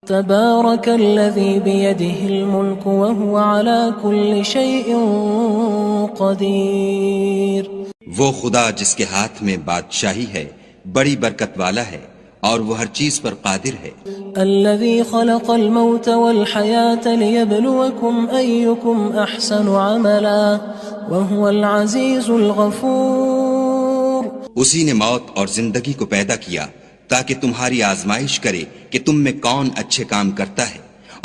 تبارك الذي بيده الملك وهو على كل شيء قدير. وہ خدا جس کے ہاتھ میں بادشاہی ہے بڑی برکت والا ہے اور وہ ہر چیز پر قادر ہے. الذي خلق الموت والحياة ليبلوكم أيكم أحسن عملا وهو العزيز الغفور. اسی نے موت اور زندگی کو پیدا کیا تاکہ تمہاری آزمائش کرے کہ تم میں کون اچھے کام کرتا ہے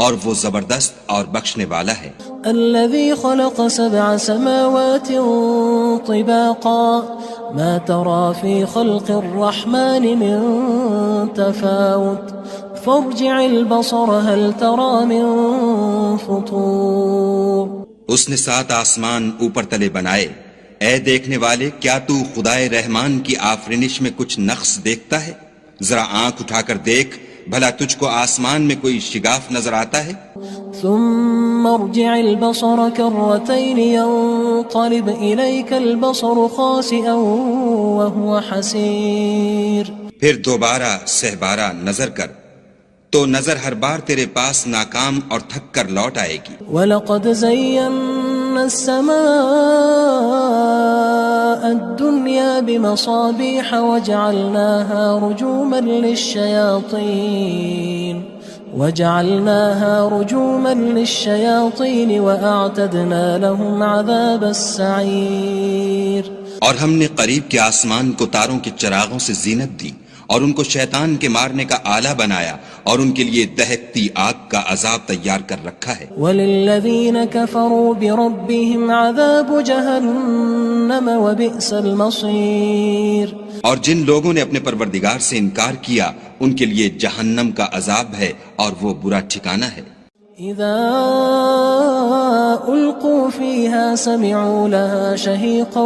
اور وہ زبردست اور بخشنے والا ہے. الذي خلق 7 سماوات طباقا ما ترى في خلق الرحمن من تفاوت فارجع البصر هل ترى من فطور. اس نے 7 آسمان اوپر تلے بنائے. اے دیکھنے والے، کیا تو خدائے رحمان کی آفرینش میں کچھ نقص دیکھتا ہے؟ ذرا آنکھ اٹھا کر دیکھ، بھلا تجھ کو آسمان میں کوئی شگاف نظر آتا ہے؟ ثم ارجع البصر كرتين ينقلب إليك البصر خاسئا وهو حسير. پھر دوبارہ سہبارہ نظر کر تو نظر ہر بار تیرے پاس ناکام اور تھک کر لوٹ آئے گی. وَلَقَدْ زَيَّنَّا السَّمَاءَ الدُّنْيَا بِمَصَابِيحَ وَجَعَلْنَاهَا رُجُومًا لِلشَّيَاطِينِ وَأَعْتَدْنَا لَهُمْ عَذَابَ السَّعِيرِ. اور ہم نے قریب کے آسمان کو تاروں کے چراغوں سے زینت دی اور ان کو شیطان کے مارنے کا آلہ بنایا اور ان کے لیے دہکتی آگ کا عذاب تیار کر رکھا ہے. وَلِلَّذِينَ كَفَرُوا بِرَبِّهِمْ عَذَابُ جَهَنَّمَ وَبِئْسَ الْمَصِيرُ. اور جن لوگوں نے اپنے پروردگار سے انکار کیا ان کے لیے جہنم کا عذاب ہے اور وہ برا ٹھکانہ ہے. اذا القوا فيها سمعوا لها شهيقا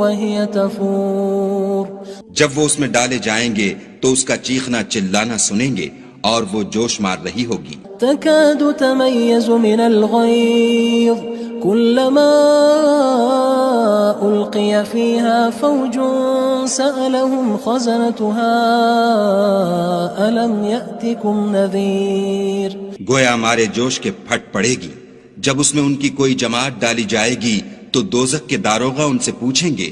وهي تفور. جب وہ اس میں ڈالے جائیں گے تو اس کا چیخنا چلانا سنیں گے اور وہ جوش مار رہی ہوگی. تكاد تميز من الغيظ كلما ألقي فيها فوج سألهم خزنتها ألم يأتكم نذير. گویا مارے جوش کے پھٹ پڑے گی. جب اس میں ان کی کوئی جماعت ڈالی جائے گی تو دوزخ کے داروغہ ان سے پوچھیں گے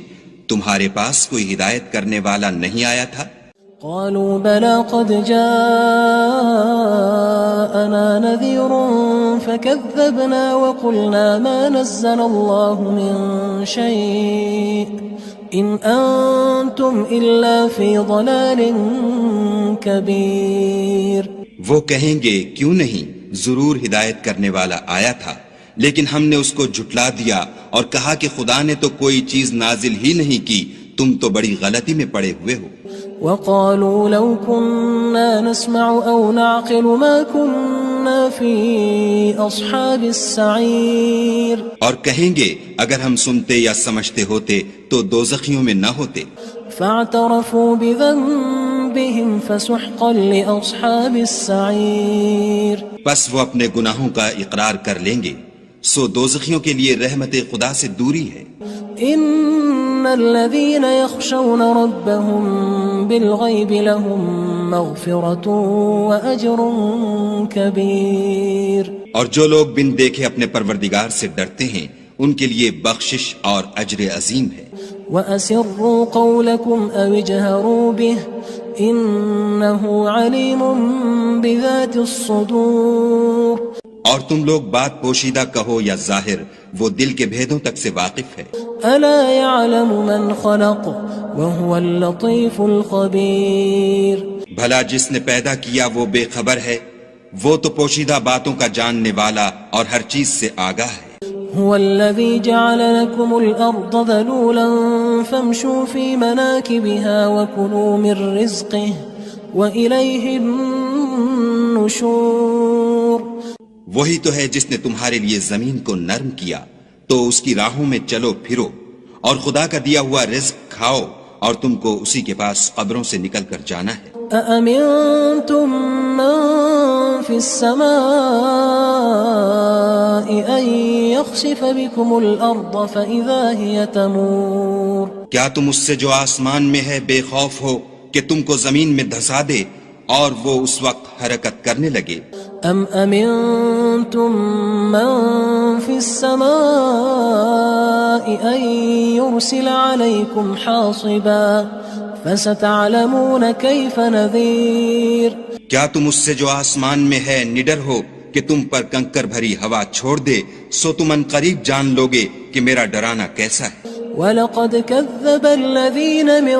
تمہارے پاس کوئی ہدایت کرنے والا نہیں آیا تھا؟ قالوا بلى قد جاءنا نذير فكذبنا وقلنا ما نزل الله من شيء إن أنتم إلا في ضلال كبير. وہ کہیں گے کیوں نہیں، ضرور ہدایت کرنے والا آیا تھا، لیکن ہم نے اس کو جھٹلا دیا اور کہا کہ خدا نے تو کوئی چیز نازل ہی نہیں کی، تم تو بڑی غلطی میں پڑے ہوئے ہو. وقالوا لو كنا نسمع أو نعقل ما كنا في أصحاب السعير. اور کہیں گے اگر ہم سنتے یا سمجھتے ہوتے تو دوزخیوں میں نہ ہوتے. فاعترفوا بذنبهم فسحقا لأصحاب السعير. بس وہ اپنے گناہوں کا اقرار کر لیں گے، سو دوزخیوں کے لیے رحمت خدا سے دوری ہے. ان الذين يخشون ربهم بالغيب لهم مغفرة واجر كبير. اور جو لوگ بن دیکھے اپنے پروردگار سے ڈرتے ہیں ان کے لیے بخشش اور اجر عظیم ہے. واسروا قولكم او اجهروا به انه عليم بذات الصدور. اور تم لوگ بات پوشیدہ کہو یا ظاہر، وہ دل کے بھیدوں تک سے واقف ہے. الا يعلم من خلق وهو اللطيف الخبير. بھلا جس نے پیدا کیا وہ بے خبر ہے، وہ تو پوشیدہ باتوں کا جاننے والا اور ہر چیز سے آگاہ ہے. هو الذي جعل لكم الأرض ذلولا فامشوا في مناكبها وكلوا من رزقه وإليه النشور. وہی تو ہے جس نے تمہارے لیے زمین کو نرم کیا تو اس کی راہوں میں چلو پھرو اور خدا کا دیا ہوا رزق کھاؤ اور تم کو اسی کے پاس قبروں سے نکل کر جانا ہے. أأمنتم من في السماء أن يخسف بكم الأرض فإذا هي تمور. کیا تم اس سے جو آسمان میں ہے بے خوف ہو کہ تم کو زمین میں دھسا دے اور وہ اس وقت حرکت کرنے لگے. ام امنتم من في السماء ان يرسل عليكم حاصبا فستعلمون كيف نذير. کیا تم اس سے جو آسمان میں ہے نڈر ہو کہ تم پر کنکر بھری ہوا چھوڑ دے؟ سو تم ان قریب جان لوگے کہ میرا ڈرانا کیسا ہے. وَلَقَدْ كَذَّبَ الَّذِينَ مِن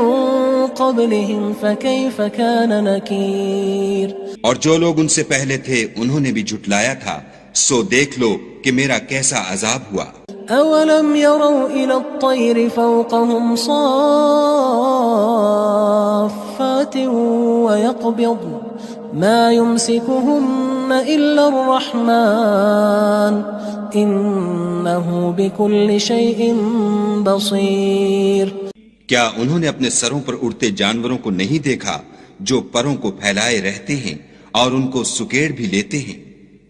قَبْلِهِمْ فَكَيْفَ كَانَ نَكِيرٌ. اور جو لوگ ان سے پہلے تھے انہوں نے بھی جھٹلایا تھا، سو دیکھ لو کہ میرا کیسا عذاب ہوا. أَوَلَمْ يَرَوْا إِلَى الطَّيْرِ فَوْقَهُمْ صَافَّاتٍ وَيَقْبِضْنَ مَا يُمْسِكُهُنَّ إِلَّا الرَّحْمَنُ إِنَّهُ بِكُلِّ شَيْءٍ بَصِيرٌ. کیا انہوں نے اپنے سروں پر اڑتے جانوروں کو نہیں دیکھا جو پروں کو پھیلائے رہتے ہیں اور ان کو سکیڑ بھی لیتے ہیں؟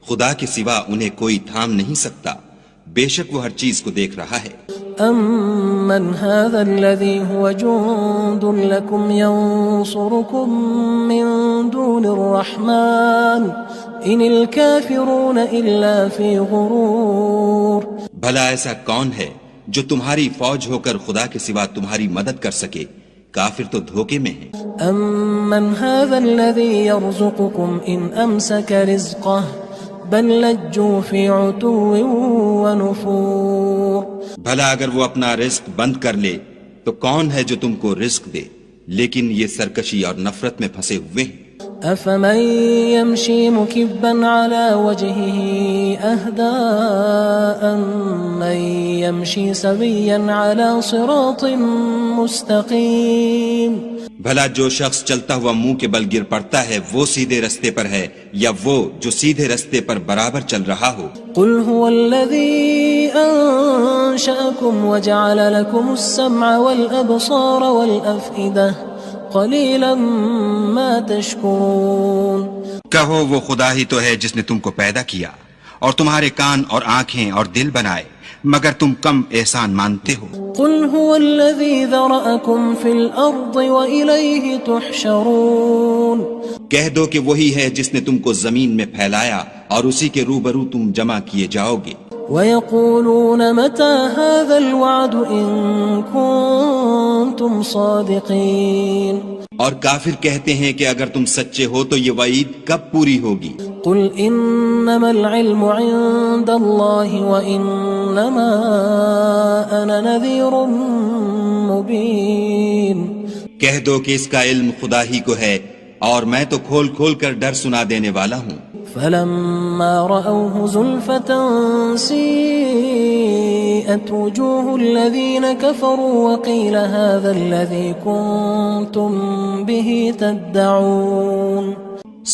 خدا کے سوا انہیں کوئی تھام نہیں سکتا، بے شک وہ ہر چیز کو دیکھ رہا ہے. أَمَّنْ هَذَا الَّذِي هُوَ جُندٌ لَكُمْ يَنصُرُكُم مِّن دُونِ الرَّحْمَنِ إِنِ الْكَافِرُونَ إِلَّا فِي غُرُورٍ. بھلا ایسا کون ہے جو تمہاری فوج ہو کر خدا کے سوا تمہاری مدد کر سکے؟ کافر تو دھوکے میں ہیں. أَمَّنْ هَذَا الَّذِي يَرْزُقُكُمْ إِنْ أَمْسَكَ رِزْقَهُ بل لجوا فی عتو ونفور. بھلا اگر وہ اپنا رزق بند کر لے تو کون ہے جو تم کو رزق دے؟ لیکن یہ سرکشی اور نفرت میں پھنسے ہوئے ہیں. افمن يمشي مكبا على وجهه اهدى أمن يمشي سويا على صراط مستقيم. بھلا جو شخص چلتا ہوا منہ کے بل گر پڑتا ہے وہ سیدھے رستے پر ہے یا وہ جو سیدھے رستے پر برابر چل رہا ہو؟ قل هو الذي أنشأكم وجعل لكم السمع والأبصار والأفئدة قلیلا ما تشکرون. کہو وہ خدا ہی تو ہے جس نے تم کو پیدا کیا اور تمہارے کان اور آنکھیں اور دل بنائے، مگر تم کم احسان مانتے ہو. قل هو الذي ذرأكم في الأرض وإليه تحشرون. کہہ دو کہ وہی ہے جس نے تم کو زمین میں پھیلایا اور اسی کے روبرو تم جمع کیے جاؤ گے. وَيَقُولُونَ مَتَى هَذَا الْوَعْدُ إِن كُنتُمْ صَادِقِينَ. اور کافر کہتے ہیں کہ اگر تم سچے ہو تو یہ وعید کب پوری ہوگی؟ قُلْ إِنَّمَا الْعِلْمُ عِندَ اللَّهِ وَإِنَّمَا أَنَا نَذِيرٌ مُبِينٌ. کہہ دو کہ اس کا علم خدا ہی کو ہے اور میں تو کھول کھول کر ڈر سنا دینے والا ہوں. فلما رأوه زلفة سيئت وجوه الذين كفروا وقيل هذا الذي كنتم به تدعون.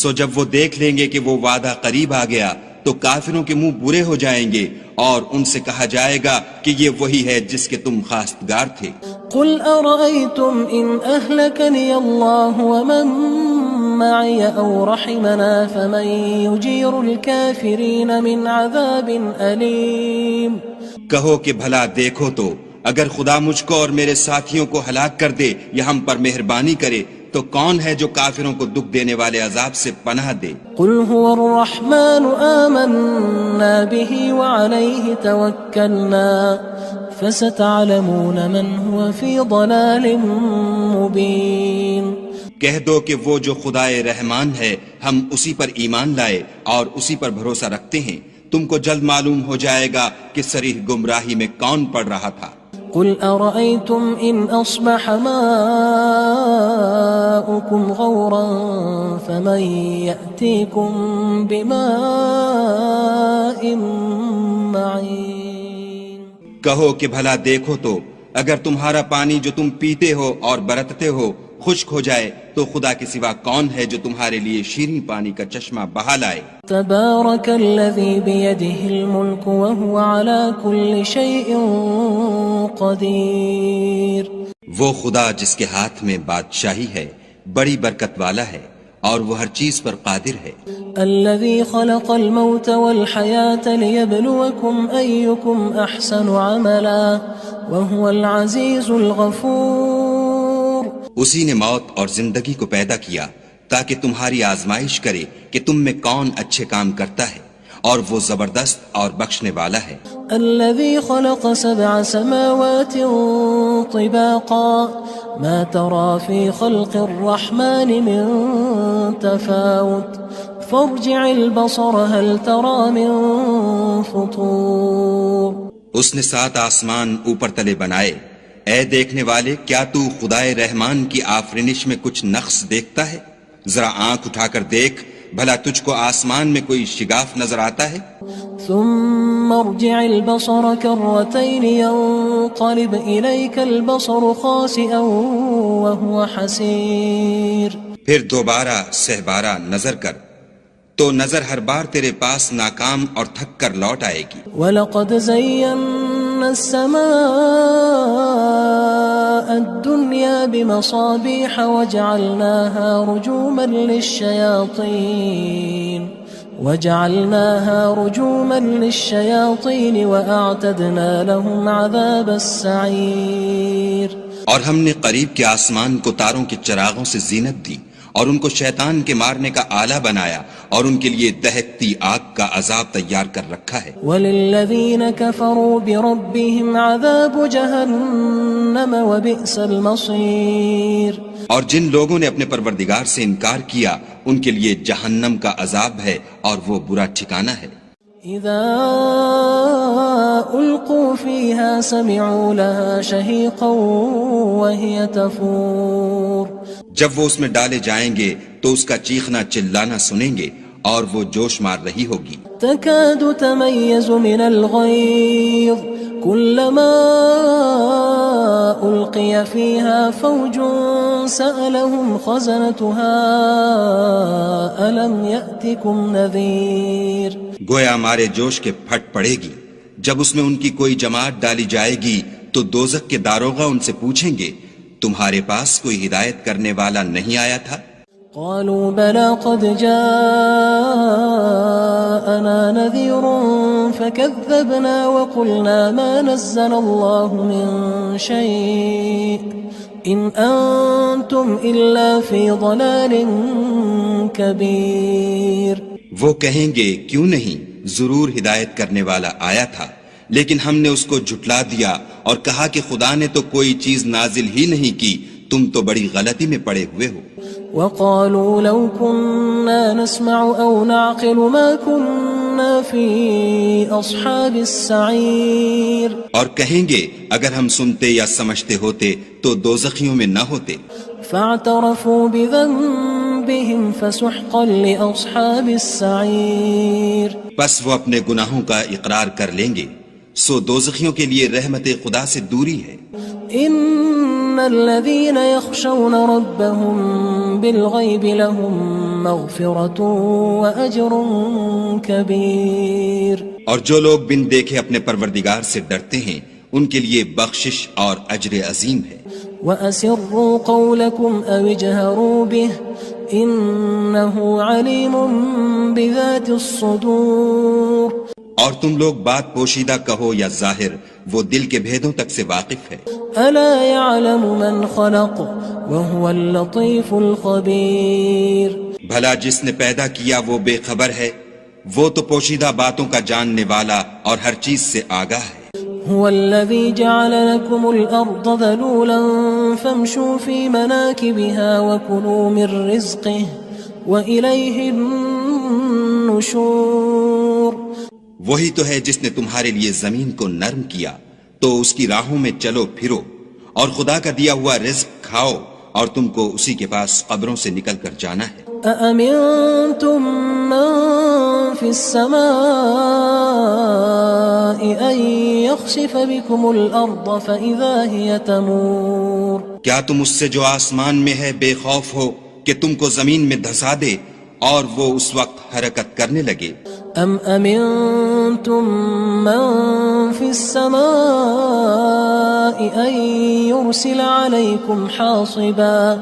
سو جب وہ دیکھ لیں گے کہ وہ وعدہ قریب آ گیا تو کافروں کے منہ برے ہو جائیں گے اور ان سے کہا جائے گا کہ یہ وہی ہے جس کے تم خواستگار تھے. قل أرأيتم إن أهلكني الله ومن معي أو رحمنا فمن يجير الكافرين من عذاب أليم. کہو کہ بھلا دیکھو تو اگر خدا مجھ کو اور میرے ساتھیوں کو ہلاک کر دے یا ہم پر مہربانی کرے تو کون ہے جو کافروں کو دکھ دینے والے عذاب سے پناہ دے؟ قل هو الرحمن آمنا به وعليه توكلنا فستعلمون من هو في ضلال مبين. کہہ دو کہ وہ جو خدائے رحمان ہے ہم اسی پر ایمان لائے اور اسی پر بھروسہ رکھتے ہیں، تم کو جلد معلوم ہو جائے گا کہ صریح گمراہی میں کون پڑ رہا تھا. قل أرأيتم إن أصبح ماؤكم غورا فمن يأتيكم بماء معين. کہو کہ بھلا دیکھو تو اگر تمہارا پانی جو تم پیتے ہو اور برتتے ہو خشک ہو جائے تو خدا کے سوا کون ہے جو تمہارے لیے شیریں پانی کا چشمہ بہا لائے. تبارك الذي بيده الملك وهو على كل شيء قدير. وہ خدا جس کے ہاتھ میں بادشاہی ہے بڑی برکت والا ہے اور وہ ہر چیز پر قادر ہے. الذي خلق الموت والحياة ليبلوكم أيكم أحسن عملا وهو العزيز الغفور. اسی نے موت اور زندگی کو پیدا کیا تاکہ تمہاری آزمائش کرے کہ تم میں کون اچھے کام کرتا ہے، اور وہ زبردست اور بخشنے والا ہے۔ الذي خلق 7 سماوات طباقا ما ترى في خلق الرحمن من تفاوت فارجع البصر هل ترى من فطور۔ اس نے 7 آسمان اوپر تلے بنائے، اے دیکھنے والے کیا تو خدائے رحمان کی آفرینش میں کچھ نقص دیکھتا ہے؟ ذرا آنکھ اٹھا کر دیکھ، بھلا تجھ کو آسمان میں کوئی شگاف نظر آتا ہے؟ ثم ارجع البصر كرتين ينقلب إليك البصر خاسئا وهو حسير۔ پھر دوبارہ سہبارہ نظر کر تو نظر ہر بار تیرے پاس ناکام اور تھک کر لوٹ آئے گی۔ وَلَقَدْ زَيَّنَّا السَّمَاءَ الدُّنْيَا بِمَصَابِيحَ وَجَعَلْنَاهَا رُجُومًا لِلشَّيَاطِينِ وَأَعْتَدْنَا لَهُمْ عَذَابَ السَّعِيرِ۔ اور ہم نے قریب کے آسمان کو تاروں کے چراغوں سے زینت دی، اور ان کو شیطان کے مارنے کا آلہ بنایا، اور ان کے لیے دہکتی آگ کا عذاب تیار کر رکھا ہے۔ وَلِلَّذِينَ كَفَرُوا بِرَبِّهِمْ عَذَابُ جَهَنَّمَ وَبِئْسَ الْمَصِيرُ۔ اور جن لوگوں نے اپنے پروردگار سے انکار کیا ان کے لیے جہنم کا عذاب ہے، اور وہ برا ٹھکانہ ہے۔ اذا القوا فيها سمعوا لها شهيقا وهي تفور۔ جب وہ اس میں ڈالے جائیں گے تو اس کا چیخنا چلانا سنیں گے، اور وہ جوش مار رہی ہوگی۔ تكاد تميز من الغيظ كلما ألقي فيها فوج سألهم خزنتها ألم يأتكم نذير۔ گویا ہمارے جوش کے پھٹ پڑے گی جب اس میں ان کی کوئی جماعت ڈالی جائے گی تو دوزخ کے داروغہ ان سے پوچھیں گے تمہارے پاس کوئی ہدایت کرنے والا نہیں آیا تھا؟ قالوا بلى قد جاءنا نذير فكذبنا وقلنا ما نزل الله من شيء إن أنتم إلا في ضلال كبير۔ وہ کہیں گے کیوں نہیں، ضرور ہدایت کرنے والا آیا تھا، لیکن ہم نے اس کو جھٹلا دیا اور کہا کہ خدا نے تو کوئی چیز نازل ہی نہیں کی، تم تو بڑی غلطی میں پڑے ہوئے ہو۔ وقالوا لو كنا نسمع أو نعقل ما كنا في أصحاب السعير۔ اور کہیں گے اگر ہم سنتے یا سمجھتے ہوتے تو دوزخیوں میں نہ ہوتے۔ فاعترفوا بذنبهم فسحقا لأصحاب السعير۔ بس وہ اپنے گناہوں کا اقرار کر لیں گے، سو دوزخیوں کے لیے رحمت خدا سے دوری ہے۔ ان الذين يخشون ربهم بالغيب لهم مغفرة واجر كبير۔ اور جو لوگ بن دیکھے اپنے پروردگار سے ڈرتے ہیں ان کے لیے بخشش اور اجر عظیم ہے۔ واسروا قولكم او اجهروا به انه عليم بذات الصدور۔ اور تم لوگ بات پوشیدہ کہو یا ظاہر، وہ دل کے بھیدوں تک سے واقف ہے۔ الا يعلم من خلق وهو اللطيف الخبير۔ بھلا جس نے پیدا کیا وہ بے خبر ہے، وہ تو پوشیدہ باتوں کا جاننے والا اور ہر چیز سے آگاہ ہے۔ هو الذي جعل لكم الأرض ذلولا فامشوا في مناكبها وكلوا من رزقه وإليه النشور۔ وہی تو ہے جس نے تمہارے لیے زمین کو نرم کیا تو اس کی راہوں میں چلو پھرو، اور خدا کا دیا ہوا رزق کھاؤ، اور تم کو اسی کے پاس قبروں سے نکل کر جانا ہے۔ أأمنتم من في السماء أن يخسف بكم الأرض فإذا هي تمور۔ کیا تم اس سے جو آسمان میں ہے بے خوف ہو کہ تم کو زمین میں دھسا دے اور وہ اس وقت حرکت کرنے لگے؟ ام امنتم من في السماء ان يرسل عليكم حاصبا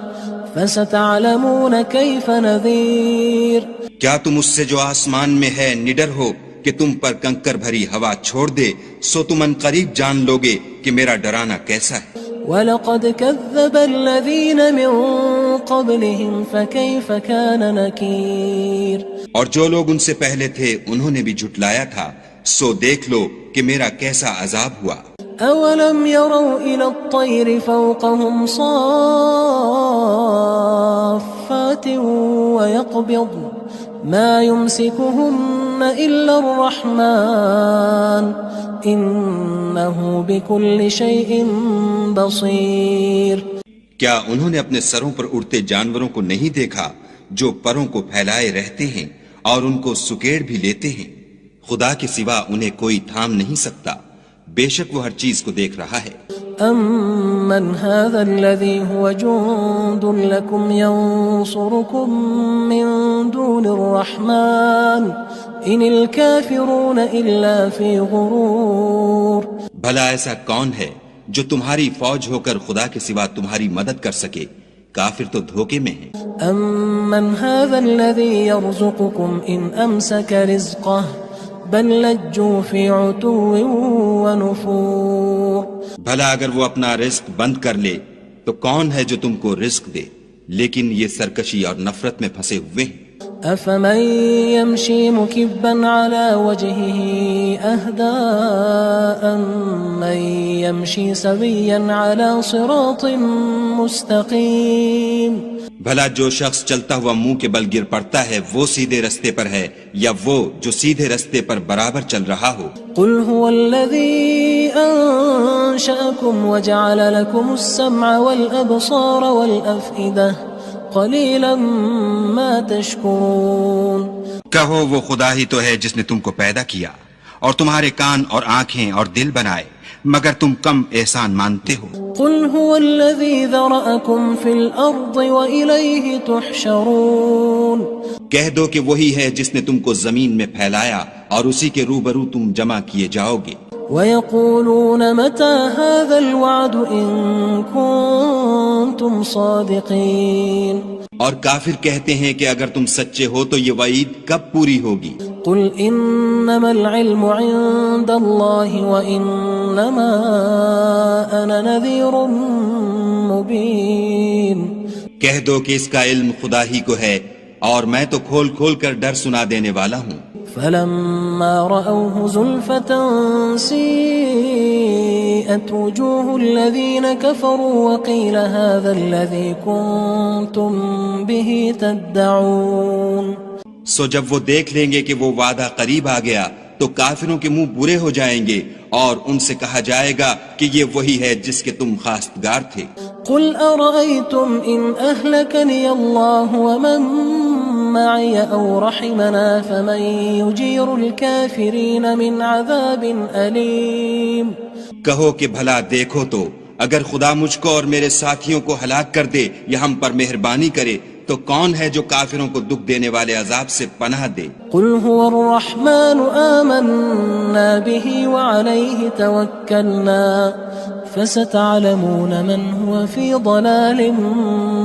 فستعلمون كيف نذير۔ کیا تم اس سے جو آسمان میں ہے نڈر ہو کہ تم پر کنکر بھری ہوا چھوڑ دے، سو تم ان قریب جان لوگے کہ میرا ڈرانا کیسا ہے۔ وَلَقَدْ كَذَّبَ الَّذِينَ مِن قبلهم فكيف كان نكير اور جو لوگ ان سے پہلے تھے انہوں نے بھی جھٹلایا تھا، سو دیکھ لو کہ میرا کیسا عذاب ہوا۔ أولم يروا إلى الطير فوقهم صافات ويقبض ما يمسكهن إلا الرحمن إنه بكل شيء بصير۔ کیا انہوں نے اپنے سروں پر اڑتے جانوروں کو نہیں دیکھا جو پروں کو پھیلائے رہتے ہیں اور ان کو سکیڑ بھی لیتے ہیں؟ خدا کے سوا انہیں کوئی تھام نہیں سکتا، بے شک وہ ہر چیز کو دیکھ رہا ہے۔ أَمَّنْ هَذَا الَّذِي هُوَ جُندٌ لَكُمْ يَنصُرُكُم مِّن دُونِ الرَّحْمَنِ إِنِ الْكَافِرُونَ إِلَّا فِي غُرُورٍ۔ بھلا ایسا کون ہے جو تمہاری فوج ہو کر خدا کے سوا تمہاری مدد کر سکے؟ کافر تو دھوکے میں ہیں۔ أَمَّنْ هَذَا الَّذِي يَرْزُقُكُمْ إِنْ أَمْسَكَ رِزْقَهُ بل لجوا فی عتو ونفور۔ بھلا اگر وہ اپنا رزق بند کر لے تو کون ہے جو تم کو رزق دے، لیکن یہ سرکشی اور نفرت میں پھنسے ہوئے ہیں۔ افمن يمشي مكبا على وجهه اهدى أمن يمشي سويا على صراط مستقيم۔ بھلا جو شخص چلتا ہوا منہ کے بل گر پڑتا ہے وہ سیدھے رستے پر ہے یا وہ جو سیدھے رستے پر برابر چل رہا ہو؟ قل هو الذي أنشأكم وجعل لكم السمع والأبصار والأفئدة قلیلا ما تشکرون۔ کہو وہ خدا ہی تو ہے جس نے تم کو پیدا کیا اور تمہارے کان اور آنکھیں اور دل بنائے، مگر تم کم احسان مانتے ہو۔ قل هو الذی ذرأکم فی الارض وإلیہ تحشرون۔ کہہ دو کہ وہی ہے جس نے تم کو زمین میں پھیلایا اور اسی کے روبرو تم جمع کیے جاؤ گے۔ وَيَقُولُونَ مَتَى هَذَا الْوَعْدُ إِن كُنتُمْ صَادِقِينَ۔ اور کافر کہتے ہیں کہ اگر تم سچے ہو تو یہ وعید کب پوری ہوگی؟ قُلْ إِنَّمَا الْعِلْمُ عِندَ اللَّهِ وَإِنَّمَا أَنَا نَذِيرٌ مُبِينٌ۔ کہہ دو کہ اس کا علم خدا ہی کو ہے اور میں تو کھول کھول کر ڈر سنا دینے والا ہوں۔ فلما رأوه زلفة سيئت وجوه الذين كفروا وقيل هذا الذي كنتم به تدعون۔ سو جب وہ دیکھ لیں گے کہ وہ وعدہ قریب آ گیا تو کافروں کے منہ برے ہو جائیں گے اور ان سے کہا جائے گا کہ یہ وہی ہے جس کے تم خواستگار تھے۔ قل أرأيتم إن أهلكني الله ومن معي أو رحمنا فمن يجير الكافرين من عذاب أليم۔ کہو کہ بھلا دیکھو تو اگر خدا مجھ کو اور میرے ساتھیوں کو ہلاک کر دے یا ہم پر مہربانی کرے تو کون ہے جو کافروں کو دکھ دینے والے عذاب سے پناہ دے؟ قل هو الرحمن آمنا به وعليه توكلنا فستعلمون من هو في ضلال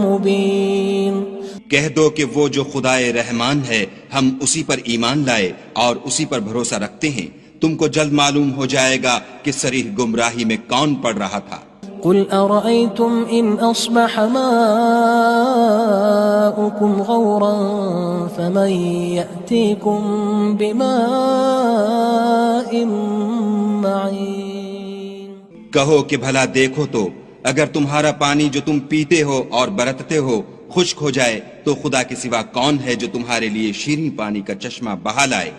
مبين۔ کہہ دو کہ وہ جو خدائے رحمان ہے ہم اسی پر ایمان لائے اور اسی پر بھروسہ رکھتے ہیں، تم کو جلد معلوم ہو جائے گا کہ صریح گمراہی میں کون پڑ رہا تھا۔ قل أرأيتم إن أصبح ماؤكم غورا فمن يأتيكم بماء معين۔ کہو کہ بھلا دیکھو تو اگر تمہارا پانی جو تم پیتے ہو اور برتتے ہو خشک ہو جائے تو خدا کے سوا کون ہے جو تمہارے لیے شیریں پانی کا چشمہ بہا لائے؟